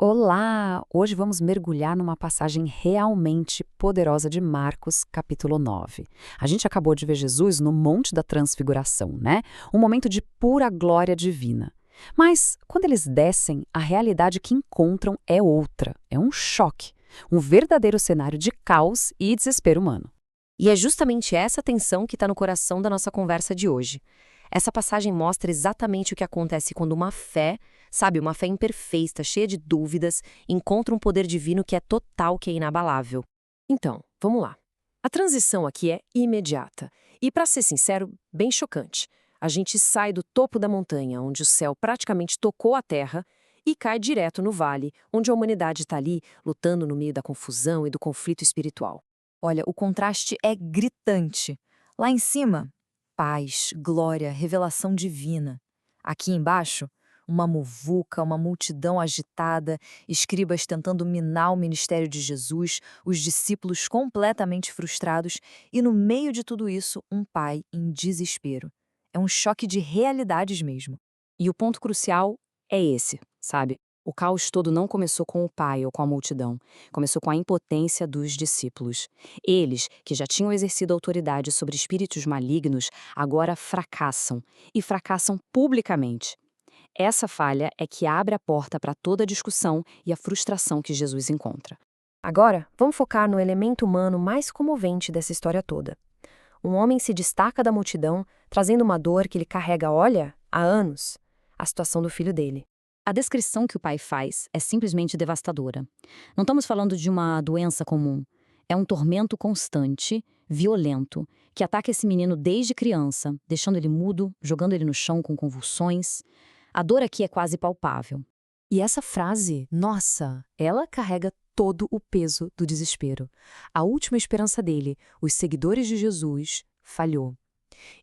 Olá! Hoje vamos mergulhar numa passagem realmente poderosa de Marcos, capítulo 9. A gente acabou de ver Jesus no Monte da Transfiguração, né? Um momento de pura glória divina. Mas, quando eles descem, a realidade que encontram é outra. É um choque. Um verdadeiro cenário de caos e desespero humano. E é justamente essa tensão que está no coração da nossa conversa de hoje. Essa passagem mostra exatamente o que acontece quando uma fé, sabe, uma fé imperfeita, cheia de dúvidas, encontra um poder divino que é total, que é inabalável. Então, vamos lá. A transição aqui é imediata e, para ser sincero, bem chocante. A gente sai do topo da montanha, onde o céu praticamente tocou a terra, e cai direto no vale, onde a humanidade está ali lutando no meio da confusão e do conflito espiritual. Olha, o contraste é gritante. Lá em cima, paz, glória, revelação divina. Aqui embaixo, uma muvuca, uma multidão agitada, escribas tentando minar o ministério de Jesus, os discípulos completamente frustrados e, no meio de tudo isso, um pai em desespero. É um choque de realidades mesmo. E o ponto crucial é esse, sabe? O caos todo não começou com o pai ou com a multidão. Começou com a impotência dos discípulos. Eles, que já tinham exercido autoridade sobre espíritos malignos, agora fracassam. E fracassam publicamente. Essa falha é que abre a porta para toda a discussão e a frustração que Jesus encontra. Agora, vamos focar no elemento humano mais comovente dessa história toda. Um homem se destaca da multidão, trazendo uma dor que ele carrega, olha, há anos. A situação do filho dele. A descrição que o pai faz é simplesmente devastadora. Não estamos falando de uma doença comum. É um tormento constante, violento, que ataca esse menino desde criança, deixando ele mudo, jogando ele no chão com convulsões. A dor aqui é quase palpável. E essa frase, nossa, ela carrega todo o peso do desespero. A última esperança dele, os seguidores de Jesus, falhou.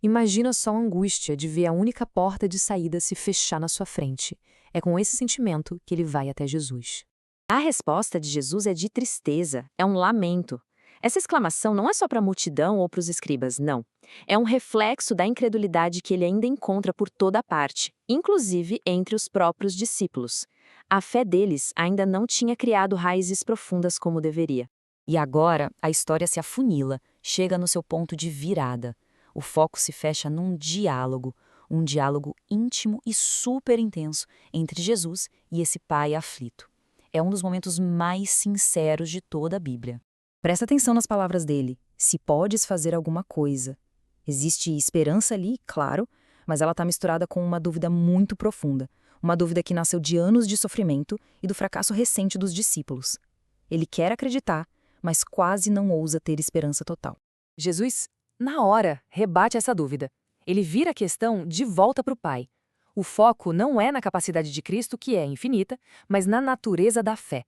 Imagina só a angústia de ver a única porta de saída se fechar na sua frente. É com esse sentimento que ele vai até Jesus. A resposta de Jesus é de tristeza, é um lamento. Essa exclamação não é só para a multidão ou para os escribas, não. É um reflexo da incredulidade que ele ainda encontra por toda parte, inclusive entre os próprios discípulos. A fé deles ainda não tinha criado raízes profundas como deveria. E agora a história se afunila, chega no seu ponto de virada. O foco se fecha num diálogo, um diálogo íntimo e super intenso entre Jesus e esse pai aflito. É um dos momentos mais sinceros de toda a Bíblia. Presta atenção nas palavras dele. Se podes fazer alguma coisa. Existe esperança ali, claro, mas ela está misturada com uma dúvida muito profunda. Uma dúvida que nasceu de anos de sofrimento e do fracasso recente dos discípulos. Ele quer acreditar, mas quase não ousa ter esperança total. Jesus, na hora, rebate essa dúvida. Ele vira a questão de volta para o Pai. O foco não é na capacidade de Cristo, que é infinita, mas na natureza da fé.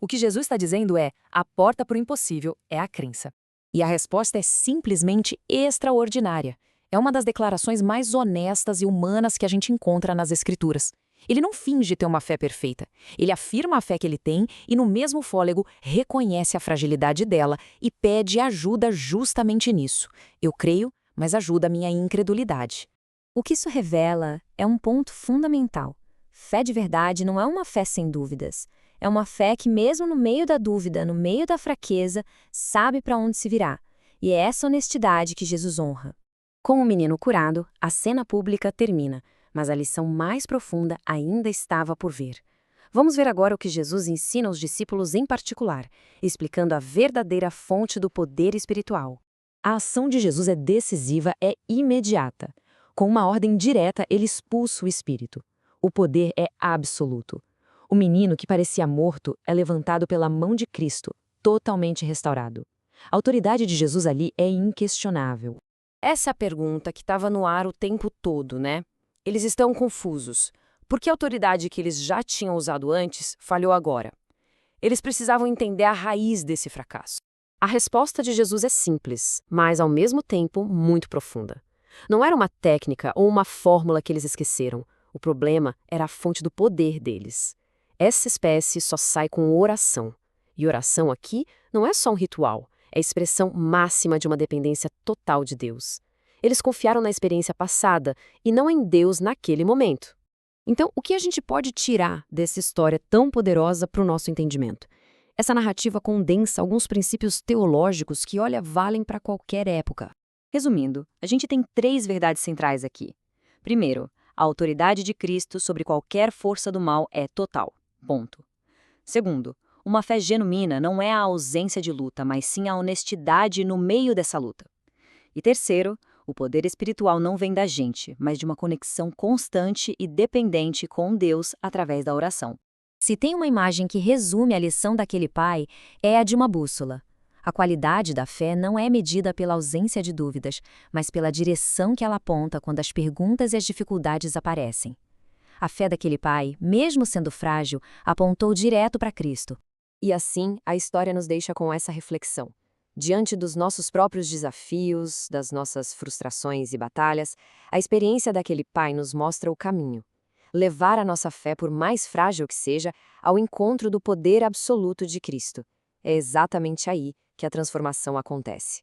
O que Jesus está dizendo é, a porta para o impossível é a crença. E a resposta é simplesmente extraordinária. É uma das declarações mais honestas e humanas que a gente encontra nas Escrituras. Ele não finge ter uma fé perfeita. Ele afirma a fé que ele tem e, no mesmo fôlego, reconhece a fragilidade dela e pede ajuda justamente nisso. Eu creio, mas ajuda a minha incredulidade. O que isso revela é um ponto fundamental. Fé de verdade não é uma fé sem dúvidas. É uma fé que, mesmo no meio da dúvida, no meio da fraqueza, sabe para onde se virar. E é essa honestidade que Jesus honra. Com o menino curado, a cena pública termina, mas a lição mais profunda ainda estava por vir. Vamos ver agora o que Jesus ensina aos discípulos em particular, explicando a verdadeira fonte do poder espiritual. A ação de Jesus é decisiva, é imediata. Com uma ordem direta, ele expulsa o espírito. O poder é absoluto. O menino que parecia morto é levantado pela mão de Cristo, totalmente restaurado. A autoridade de Jesus ali é inquestionável. Essa é a pergunta que estava no ar o tempo todo, né? Eles estão confusos. Por que a autoridade que eles já tinham usado antes falhou agora? Eles precisavam entender a raiz desse fracasso. A resposta de Jesus é simples, mas ao mesmo tempo muito profunda. Não era uma técnica ou uma fórmula que eles esqueceram. O problema era a fonte do poder deles. Essa espécie só sai com oração. E oração aqui não é só um ritual, é a expressão máxima de uma dependência total de Deus. Eles confiaram na experiência passada e não em Deus naquele momento. Então, o que a gente pode tirar dessa história tão poderosa para o nosso entendimento? Essa narrativa condensa alguns princípios teológicos que, olha, valem para qualquer época. Resumindo, a gente tem 3 verdades centrais aqui. Primeiro, a autoridade de Cristo sobre qualquer força do mal é total. Ponto. Segundo, uma fé genuína não é a ausência de luta, mas sim a honestidade no meio dessa luta. E terceiro, o poder espiritual não vem da gente, mas de uma conexão constante e dependente com Deus através da oração. Se tem uma imagem que resume a lição daquele pai, é a de uma bússola. A qualidade da fé não é medida pela ausência de dúvidas, mas pela direção que ela aponta quando as perguntas e as dificuldades aparecem. A fé daquele pai, mesmo sendo frágil, apontou direto para Cristo. E assim, a história nos deixa com essa reflexão. Diante dos nossos próprios desafios, das nossas frustrações e batalhas, a experiência daquele pai nos mostra o caminho. Levar a nossa fé, por mais frágil que seja, ao encontro do poder absoluto de Cristo. É exatamente aí que a transformação acontece.